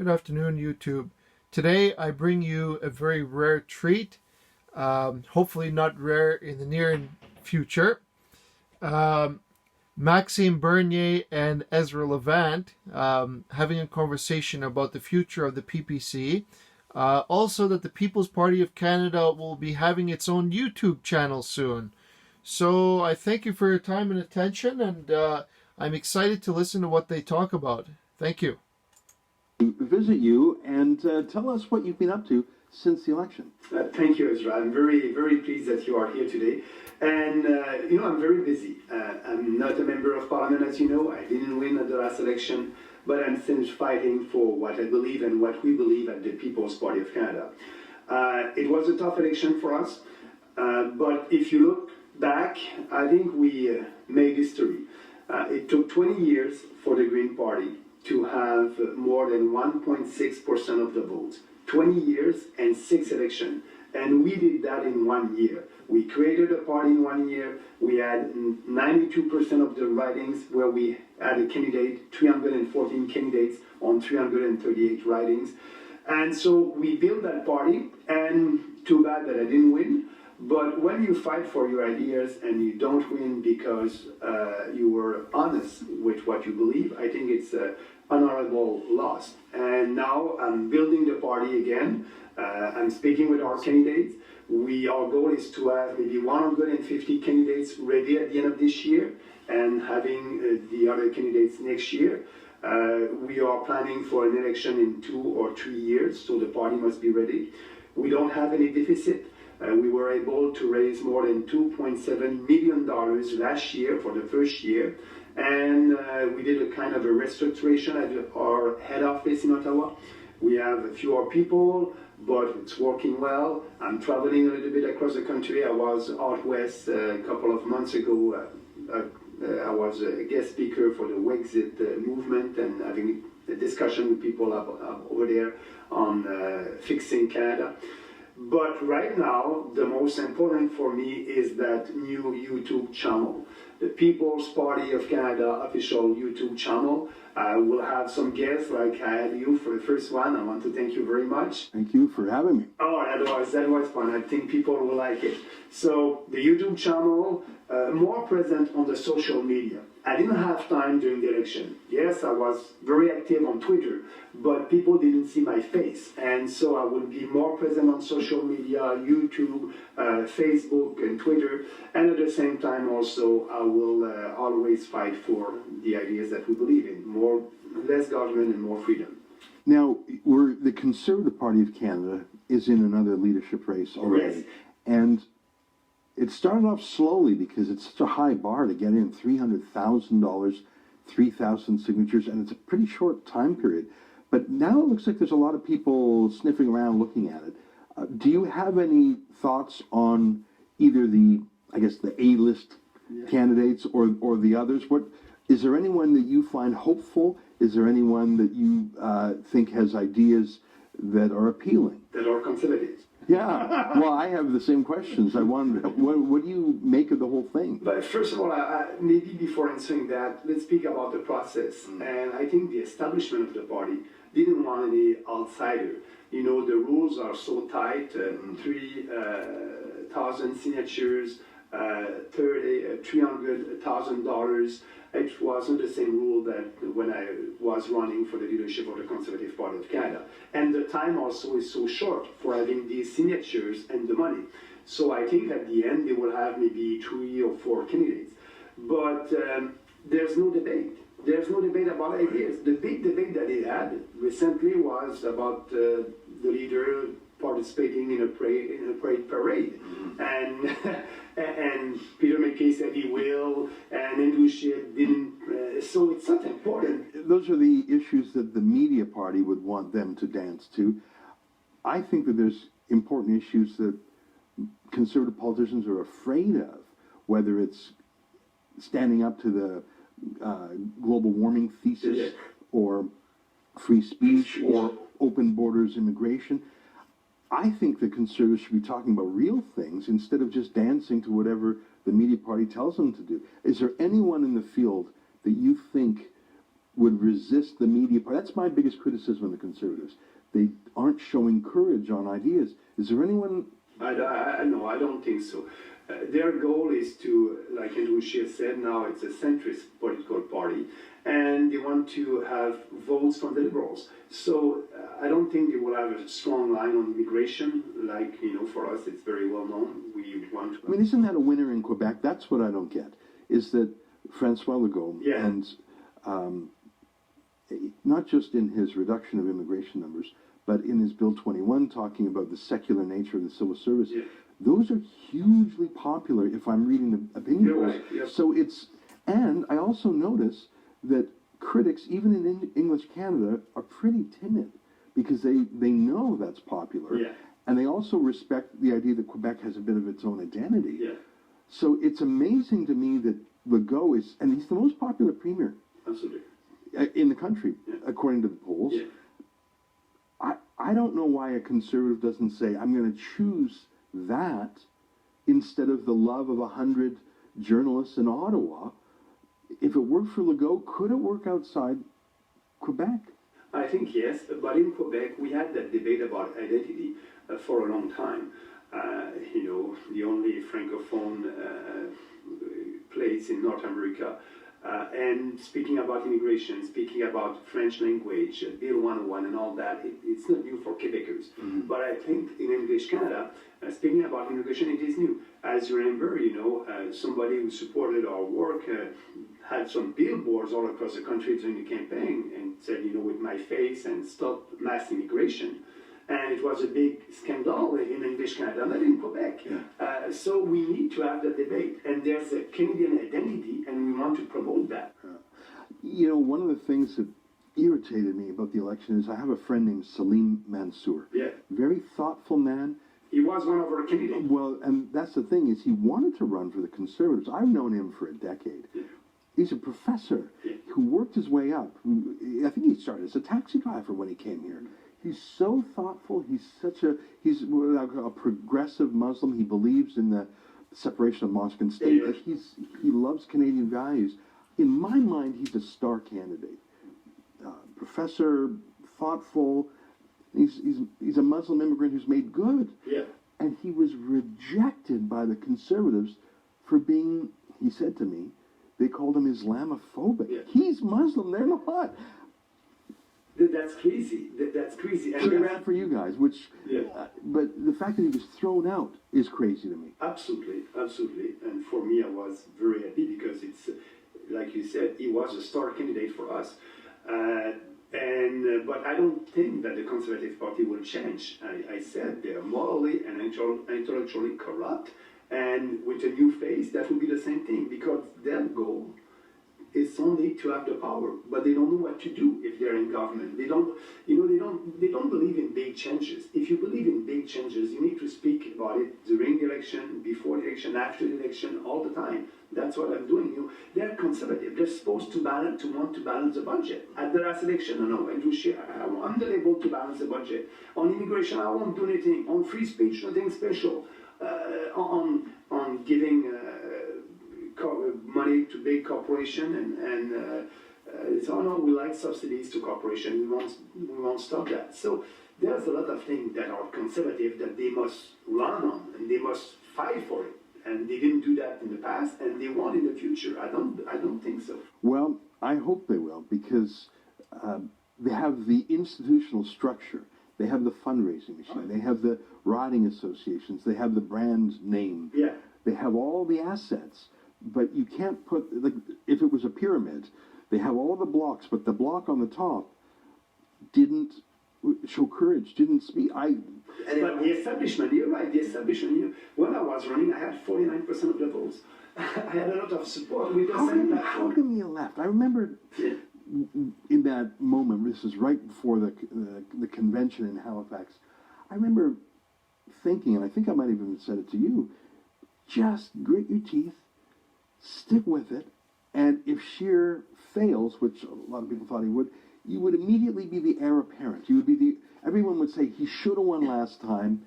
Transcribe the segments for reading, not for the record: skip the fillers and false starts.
Good afternoon, YouTube. Today I bring you a very rare treat, hopefully not rare in the near future. Maxime Bernier and EZRA LEVANT having a conversation about the future of the PPC. Also that the People's Party of Canada will be having its own YouTube channel soon. So I thank you for your time and attention, and I'm excited to listen to what they talk about. Thank you. Visit you and tell us what you've been up to since the election. Thank you, Ezra. I'm very, very pleased that you are here today. And, I'm very busy. I'm not a member of parliament, as you know. I didn't win at the last election, but I'm still fighting for what I believe and what we believe at the People's Party of Canada. It was a tough election for us, but if you look back, I think we made history. It took 20 years for the Green Party to have more than 1.6% of the votes. 20 years and 6 elections. And we did that in 1 year. We created a party in 1 year. We had 92% of the ridings where we had a candidate, 314 candidates on 338 ridings. And so we built that party, and too bad that I didn't win. But when you fight for your ideas and you don't win because you were honest with what you believe, I think it's an honorable loss. And now I'm building the party again. I'm speaking with our candidates. Our goal is to have maybe 150 candidates ready at the end of this year and having the other candidates next year. We are planning for an election in 2 or 3 years, so the party must be ready. We don't have any deficit. We were able to raise more than $2.7 million last year for the first year. And we did a kind of a restructuration at our head office in Ottawa. We have fewer people, but it's working well. I'm traveling a little bit across the country. I was out west a couple of months ago. I was a guest speaker for the Wexit movement and having a discussion with people over there on fixing Canada. But right now, the most important for me is that new YouTube channel, the People's Party of Canada official YouTube channel. We'll have some guests like I had you for the first one. I want to thank you very much. Thank you for having me. Oh, that was fun. I think people will like it. So the YouTube channel, more present on the social media. I didn't have time during the election. Yes, I was very active on Twitter, but people didn't see my face. And so I will be more present on social media, YouTube, Facebook, and Twitter. And at the same time also, I will always fight for the ideas that we believe in. Less government and more freedom. Now, the Conservative Party of Canada is in another leadership race already. Yes. And it started off slowly because it's such a high bar to get in $300,000, 3,000 signatures, and it's a pretty short time period. But now it looks like there's a lot of people sniffing around looking at it. Do you have any thoughts on either the A-list candidates or the others? Is there anyone that you find hopeful? Is there anyone that you think has ideas that are appealing? That are conservative. Yeah, well, I have the same questions. I wonder, what do you make of the whole thing? But first of all, maybe before answering that, let's speak about the process. And I think the establishment of the party didn't want any outsider. You know, the rules are so tight, 3,000 signatures, $300,000. It wasn't the same rule that when I was running for the leadership of the Conservative Party of Canada. And the time also is so short for having these signatures and the money. So I think at the end they will have maybe 3 or 4 candidates. But there's no debate. There's no debate about ideas. The big debate that they had recently was about the leader participating in a parade. And Peter MacKay said he will, and Andrew Scheer didn't. So it's not important. Those are the issues that the media party would want them to dance to. I think that there's important issues that conservative politicians are afraid of, whether it's standing up to the global warming thesis or free speech or open borders immigration. I think the conservatives should be talking about real things instead of just dancing to whatever the media party tells them to do. Is there anyone in the field that you think would resist the media part. That's my biggest criticism of the Conservatives. They aren't showing courage on ideas. Is there anyone? No, I don't think so. Their goal is to, like Andrew Scheer said, now it's a centrist political party, and they want to have votes from the Liberals. So I don't think they will have a strong line on immigration. Like, for us, it's very well known. We want to. I mean, isn't that a winner in Quebec? That's what I don't get. Is that Francois Legault and not just in his reduction of immigration numbers, but in his Bill 21 talking about the secular nature of the civil service. Yeah. Those are hugely popular if I'm reading the opinion polls. Right, yep. So and I also notice that critics, even in English Canada, are pretty timid because they know that's popular. Yeah. And they also respect the idea that Quebec has a bit of its own identity. Yeah. So it's amazing to me that Legault is, and he's the most popular premier. Absolutely. In the country, according to the polls. Yeah. I don't know why a Conservative doesn't say, I'm going to choose that instead of the love of 100 journalists in Ottawa. If it worked for Legault, could it work outside Quebec? I think yes, but in Quebec we had that debate about identity for a long time. The only francophone place in North America. And speaking about immigration, speaking about French language, Bill 101 and all that, it's not new for Quebecers. Mm-hmm. But I think in English Canada, speaking about immigration, it is new. As you remember, somebody who supported our work had some billboards all across the country during the campaign and said, with my face and stop mass immigration. And it was a big scandal in English Canada, not in Quebec. Yeah. So we need to have that debate. And there's a Canadian identity, and we want to promote that. One of the things that irritated me about the election is I have a friend named Salim Mansour. Yeah. Very thoughtful man. He was one of our candidates. Well, and that's the thing, is he wanted to run for the Conservatives. I've known him for a decade. Yeah. He's a professor who worked his way up. I think he started as a taxi driver when he came here. He's so thoughtful. He's what I call a progressive Muslim. He believes in the separation of mosque and state. Like he loves Canadian values. In my mind, he's a star candidate. Professor, thoughtful. He's a Muslim immigrant who's made good. Yeah. And he was rejected by the Conservatives for being, he said to me, they called him Islamophobic. Yeah. He's Muslim. They're not. That's crazy. That's crazy. And he ran for you guys, which, but the fact that he was thrown out is crazy to me. Absolutely, absolutely. And for me, I was very happy because it's, like you said, he was a star candidate for us. But I don't think that the Conservative Party will change. I said they are morally and intellectually corrupt. And with a new face, that will be the same thing because their goal is only to have the power, but they don't know what to do if they're in government. They don't believe in big changes. If you believe in big changes, you need to speak about it during the election, before the election, after the election, all the time. That's what I'm doing. They're conservative. They're supposed to want to balance the budget. At the last election, no, Andrew Scheer, I'm unable to balance the budget. On immigration, I won't do anything. On free speech, nothing special. On giving money to big corporation and it's no, we like subsidies to corporation. We won't stop that. So there's a lot of things that are conservative that they must run on and they must fight for it. And they didn't do that in the past, and they won't in the future. I don't think so. Well, I hope they will because they have the institutional structure. They have the fundraising machine. They have the riding associations. They have the brand name. Yeah. They have all the assets. But you can't put, if it was a pyramid, they have all the blocks, but the block on the top didn't show courage, didn't speak. But the establishment, you're right, the establishment, when I was running, I had 49% of the votes. I had a lot of support with the same platform. How come you left? I remember in that moment, this is right before the convention in Halifax, I remember thinking, and I think I might have even said it to you, just grit your teeth, stick with it, and if Scheer fails, which a lot of people thought he would, you would immediately be the heir apparent. You would be everyone would say he should have won last time.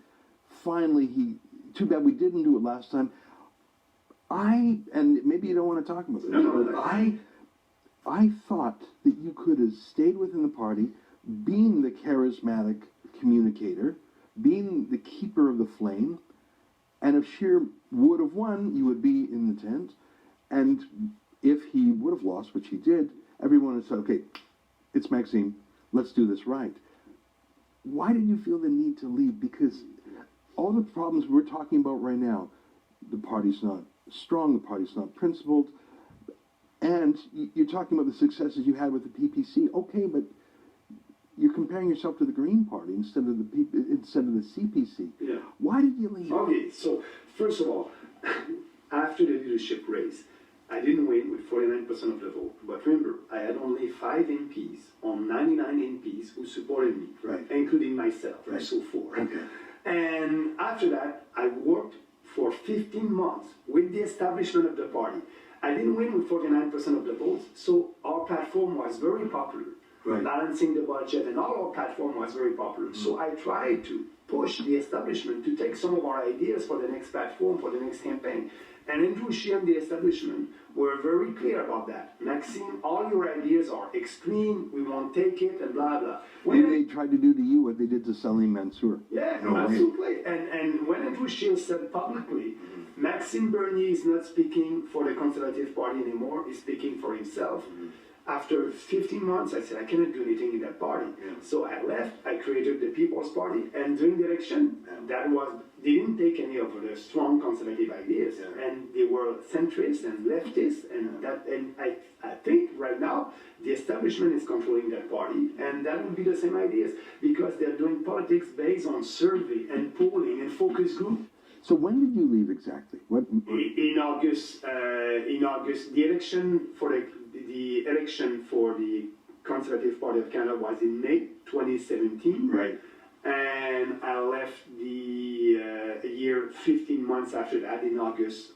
Finally, too bad we didn't do it last time. And maybe you don't want to talk about this, but I thought that you could have stayed within the party, being the charismatic communicator, being the keeper of the flame, and if Scheer would have won, you would be in the tent. And if he would have lost, which he did, everyone would say, okay, it's Maxime, let's do this right. Why did you feel the need to leave? Because all the problems we're talking about right now, the party's not strong, the party's not principled, and you're talking about the successes you had with the PPC. Okay, but you're comparing yourself to the Green Party instead of the CPC. Yeah. Why did you leave? Okay, so first of all, after the leadership race, I didn't win with 49% of the vote. But remember, I had only 5 MPs on 99 MPs who supported me, Right. including myself, Right. so 4. Okay. And after that, I worked for 15 months with the establishment of the party. I didn't win with 49% of the votes, so our platform was very popular. Right. Balancing the budget and all our platform was very popular. So I tried to push the establishment to take some of our ideas for the next platform, for the next campaign. And Andrew Scheer and the establishment were very clear about that. Maxime, all your ideas are extreme, we won't take it, and blah, blah. Maybe they tried to do to you what they did to Salim Mansour. Yeah, No way. absolutely. And when Andrew Scheer said publicly, Maxime Bernier is not speaking for the Conservative Party anymore, he's speaking for himself. After 15 months, I said, I cannot do anything in that party. So I left, I created the People's Party, and during the election, they didn't take any of the strong conservative ideas, and they were centrist and leftist, and I think right now, the establishment is controlling that party, and that would be the same ideas, because they're doing politics based on survey and polling and focus group. So when did you leave exactly? What? In August, the election for the election for the Conservative Party of Canada was in May 2017. Right. And I left the year 15 months after that in August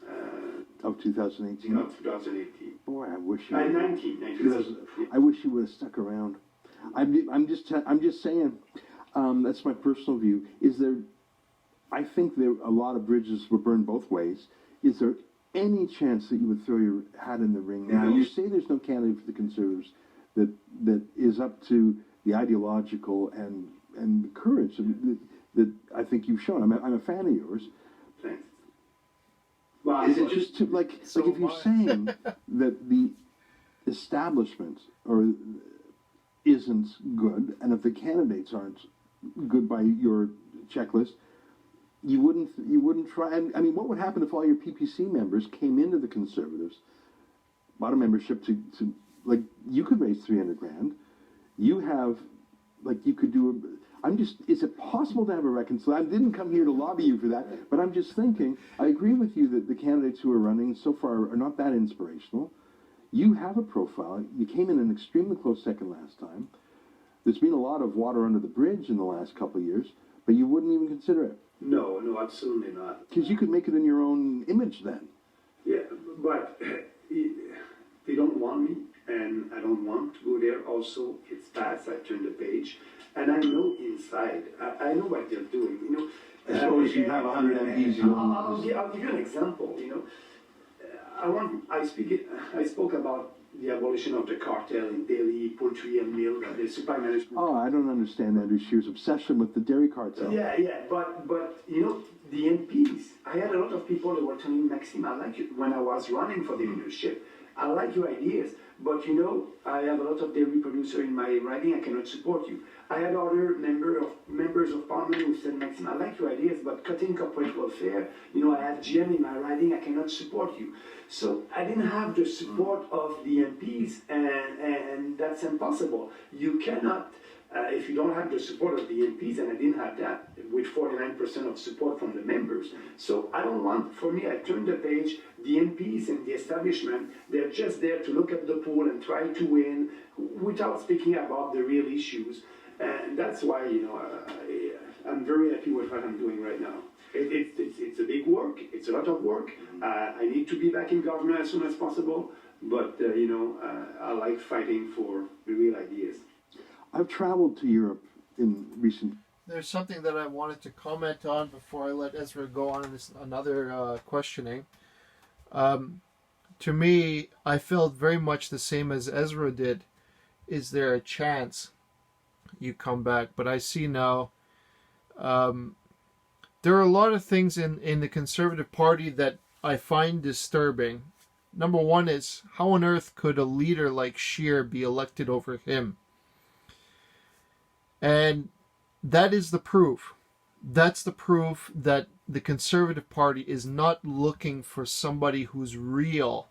Of 2018. of 2018. Boy, I wish you. 19. I wish you would have stuck around. I'm just saying. That's my personal view. Is there? I think there a lot of bridges were burned both ways. Is there any chance that you would throw your hat in the ring now? No. You say there's no candidate for the Conservatives that is up to the ideological and the courage that I think you've shown. I'm a fan of yours. Thanks. Well, Is it just like if you're saying that the establishment isn't good, and if the candidates aren't good by your checklist, you wouldn't try. And I mean, what would happen if all your PPC members came into the Conservatives, bought a membership to like you could raise $300,000. You have like you could do. Is it possible to have a reconciliation? I didn't come here to lobby you for that, but I'm just thinking, I agree with you that the candidates who are running so far are not that inspirational. You have a profile. You came in an extremely close second last time. There's been a lot of water under the bridge in the last couple of years, but you wouldn't even consider it. No, absolutely not. Because you could make it in your own image then. Yeah, but they don't want me, and I don't want to go there. Also, it's fast. I turn the page, and I know inside. I know what they're doing. You know. As long as you have 100 MPs, I'll give you an example. You know, I spoke about the abolition of the cartel in dairy, poultry, and milk, the supply management. Oh, I don't understand Andrew Scheer's obsession with the dairy cartel. Yeah, but you know, the MPs, I had a lot of people that were telling me, Maxime, I like it when I was running for the leadership. I like your ideas, but you know, I have a lot of dairy producer in my riding, I cannot support you. I had other members of parliament who said, Maxime, I like your ideas, but cutting corporate welfare, you know, I have GM in my riding, I cannot support you. So I didn't have the support of the MPs, and that's impossible. You cannot, if you don't have the support of the MPs, and I didn't have that, with 49% of support from the members. So I don't want, for me, I turned the page, the MPs and the establishment, they're just there to look at the poll and try to win without speaking about the real issues. And that's why, you know, I'm very happy with what I'm doing right now. It's a big work. It's a lot of work. I need to be back in government as soon as possible. But, you know, I like fighting for the real ideas. I've traveled to Europe in recent. There's something that I wanted to comment on before I let Ezra go on in another questioning. to me, I felt very much the same as Ezra did. Is there a chance you come back? But I see now there are a lot of things in the Conservative Party that I find disturbing. Number one is, how on earth could a leader like Scheer be elected over him? And that is the proof. That's the proof that the Conservative Party is not looking for somebody who's real,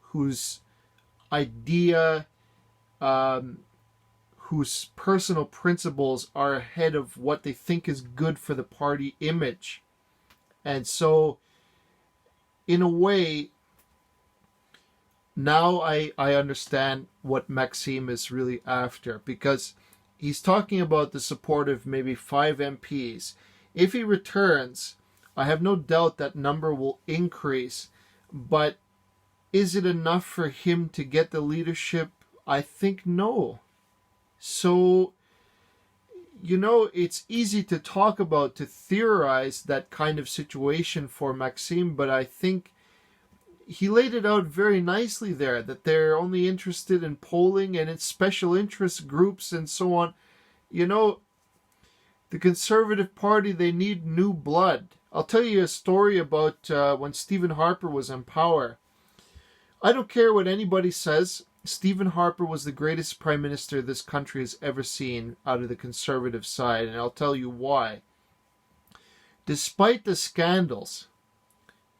whose idea, whose personal principles are ahead of what they think is good for the party image. And so, in a way, now I understand what Maxime is really after, because he's talking about the support of maybe 5 MPs. If he returns, I have no doubt that number will increase, but is it enough for him to get the leadership? I think no. So, it's easy to talk about, to theorize that kind of situation for Maxime, but I think he laid it out very nicely there, that they're only interested in polling and in special interest groups and so on. The Conservative Party, they need new blood. I'll tell you a story about when Stephen Harper was in power. I don't care what anybody says. Stephen Harper was the greatest prime minister this country has ever seen out of the Conservative side, and I'll tell you why. Despite the scandals,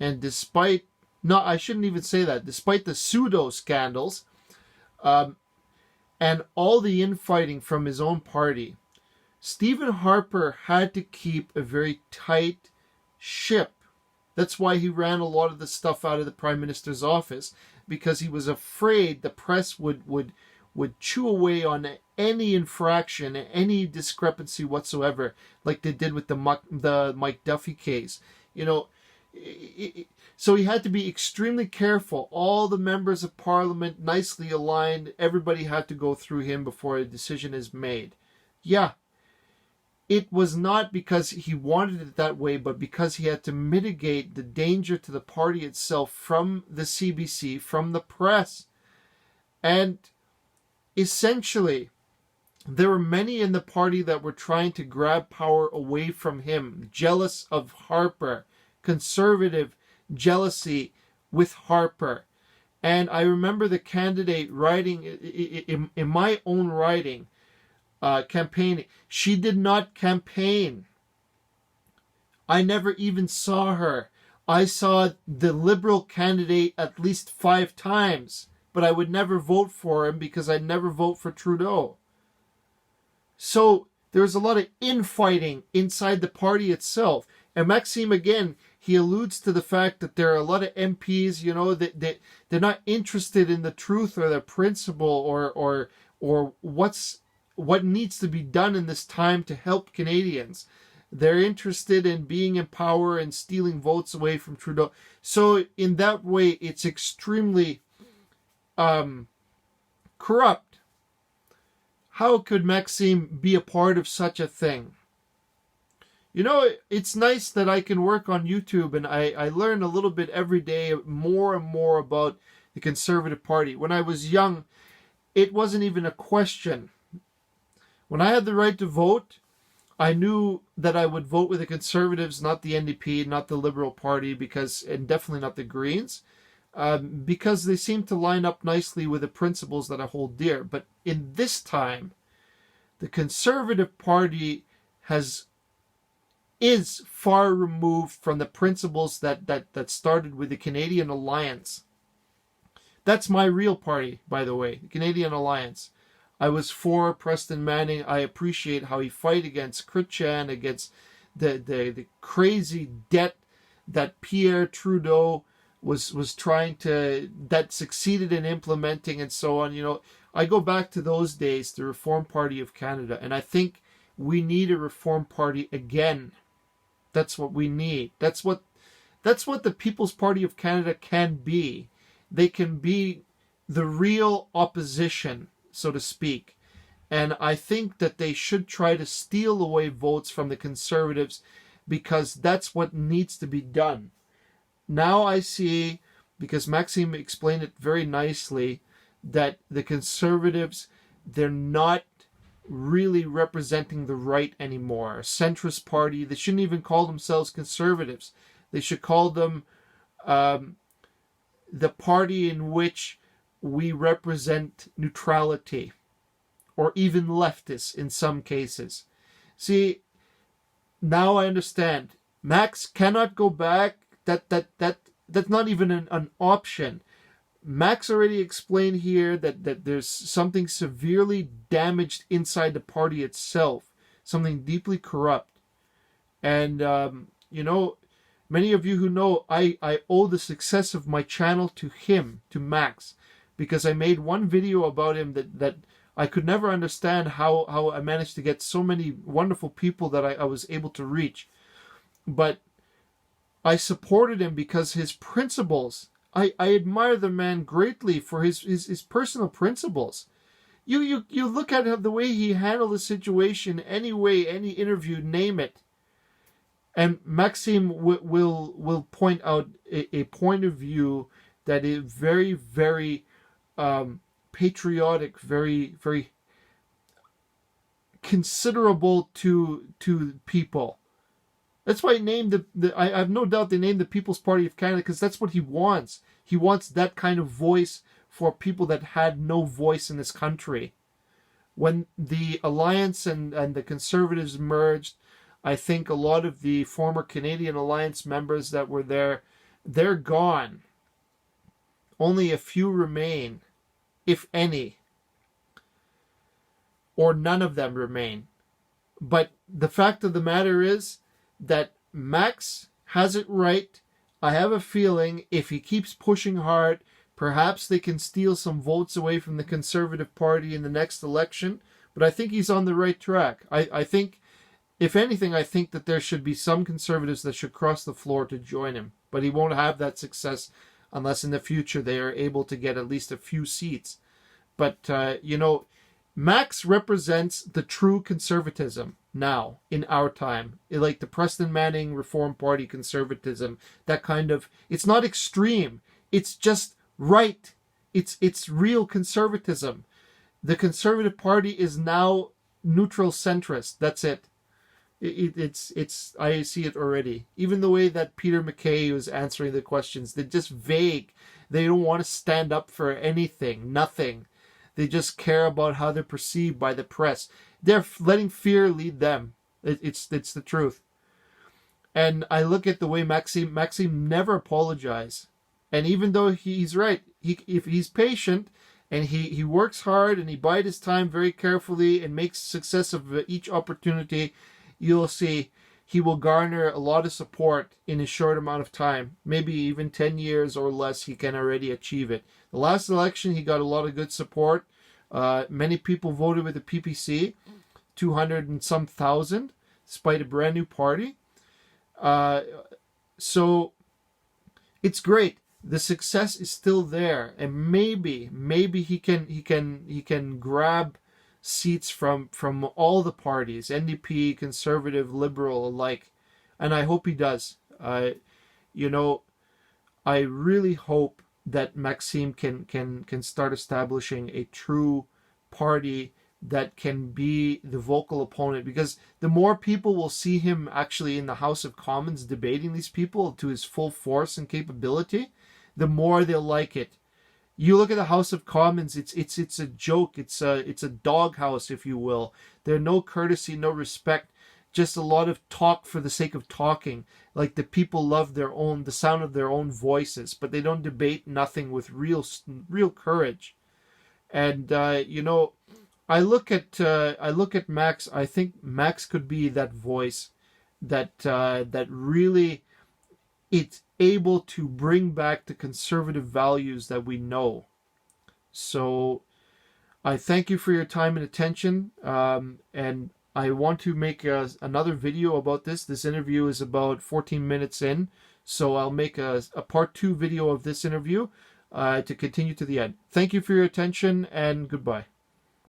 and despite the pseudo-scandals, and all the infighting from his own party, Stephen Harper had to keep a very tight ship. That's why he ran a lot of the stuff out of the Prime Minister's office, because he was afraid the press would chew away on any infraction, any discrepancy whatsoever, like they did with the Mike Duffy case. So he had to be extremely careful. All the members of Parliament nicely aligned. Everybody had to go through him before a decision is made. Yeah, it was not because he wanted it that way, but because he had to mitigate the danger to the party itself from the CBC, from the press. And essentially, there were many in the party that were trying to grab power away from him, jealous of Harper, conservative jealousy with Harper. And I remember the candidate writing, in my own writing, campaigning. She did not campaign. I never even saw her. I saw the Liberal candidate at least 5 times, but I would never vote for him because I'd never vote for Trudeau. So there's a lot of infighting inside the party itself. And Maxime, again, he alludes to the fact that there are a lot of MPs, that they're not interested in the truth or the principle or what needs to be done in this time to help Canadians. They're interested in being in power and stealing votes away from Trudeau. So in that way, it's extremely corrupt. How could Maxime be a part of such a thing? It's nice that I can work on YouTube, and I learn a little bit every day, more and more about the Conservative Party. When I was young, it wasn't even a question. When I had the right to vote, I knew that I would vote with the Conservatives, not the NDP, not the Liberal Party, and definitely not the Greens, because they seem to line up nicely with the principles that I hold dear. But in this time, the Conservative Party is far removed from the principles that started with the Canadian Alliance. That's my real party, by the way, the Canadian Alliance. I was for Preston Manning. I appreciate how he fight against Chrétien, against the crazy debt that Pierre Trudeau was trying to, that succeeded in implementing and so on. I go back to those days, the Reform Party of Canada, and I think we need a Reform Party again. That's what we need. That's what the People's Party of Canada can be. They can be the real opposition, so to speak. And I think that they should try to steal away votes from the Conservatives, because that's what needs to be done. Now I see, because Maxime explained it very nicely that the conservatives, they're not really representing the right anymore. A centrist party, they shouldn't even call themselves conservatives. They should call them the party in which we represent neutrality, or even leftists in some cases. See, now I understand. Max cannot go back. That's not even an option. Max already explained here that there's something severely damaged inside the party itself, something deeply corrupt. And, many of you who know, I owe the success of my channel to him, to Max, because I made one video about him that I could never understand how I managed to get so many wonderful people that I was able to reach. But I supported him because his principles, I admire the man greatly for his personal principles. You look at the way he handled the situation, any way, any interview, name it. And Maxime will point out a point of view that is very, very patriotic, very, very considerable to people. That's why he named I have no doubt they named the People's Party of Canada, because that's what he wants. He wants that kind of voice for people that had no voice in this country. When the Alliance and the Conservatives merged, I think a lot of the former Canadian Alliance members that were there, they're gone. Only a few remain, if any. Or none of them remain. But the fact of the matter is that Max has it right. I have a feeling if he keeps pushing hard, perhaps they can steal some votes away from the Conservative Party in the next election. But I think he's on the right track. I think, if anything, I think that there should be some Conservatives that should cross the floor to join him. But he won't have that success unless in the future they are able to get at least a few seats. But, Max represents the true conservatism now, in our time. Like the Preston Manning Reform Party conservatism. That kind of, it's not extreme. It's just right. It's real conservatism. The Conservative Party is now neutral centrist. That's it. It's I see it already. Even the way that Peter MacKay was answering the questions, they're just vague. They don't want to stand up for anything, nothing. They just care about how they're perceived by the press. They're letting fear lead them. It's the truth. And I look at the way Maxime never apologized. And even though he's right, if he's patient and he works hard and he bides his time very carefully and makes success of each opportunity, you'll see he will garner a lot of support in a short amount of time. Maybe even 10 years or less, he can already achieve it. The last election, he got a lot of good support. Many people voted with the PPC, 200 and some thousand, despite a brand new party. So it's great. The success is still there, and maybe he can grab seats from all the parties, NDP, Conservative, Liberal alike, and I hope he does. I really hope that Maxime can start establishing a true party that can be the vocal opponent, because the more people will see him actually in the House of Commons debating these people to his full force and capability, the more they'll like it. You look at the House of Commons, it's a joke, it's a doghouse, if you will. There's no courtesy, no respect, just a lot of talk for the sake of talking. Like the people love the sound of their own voices, but they don't debate nothing with real courage. And I look at Max. I think Max could be that voice that really it's able to bring back the conservative values that we know. So I thank you for your time and attention, and I want to make another video about this. This interview is about 14 minutes in, so I'll make a part 2 video of this interview to continue to the end. Thank you for your attention, and goodbye.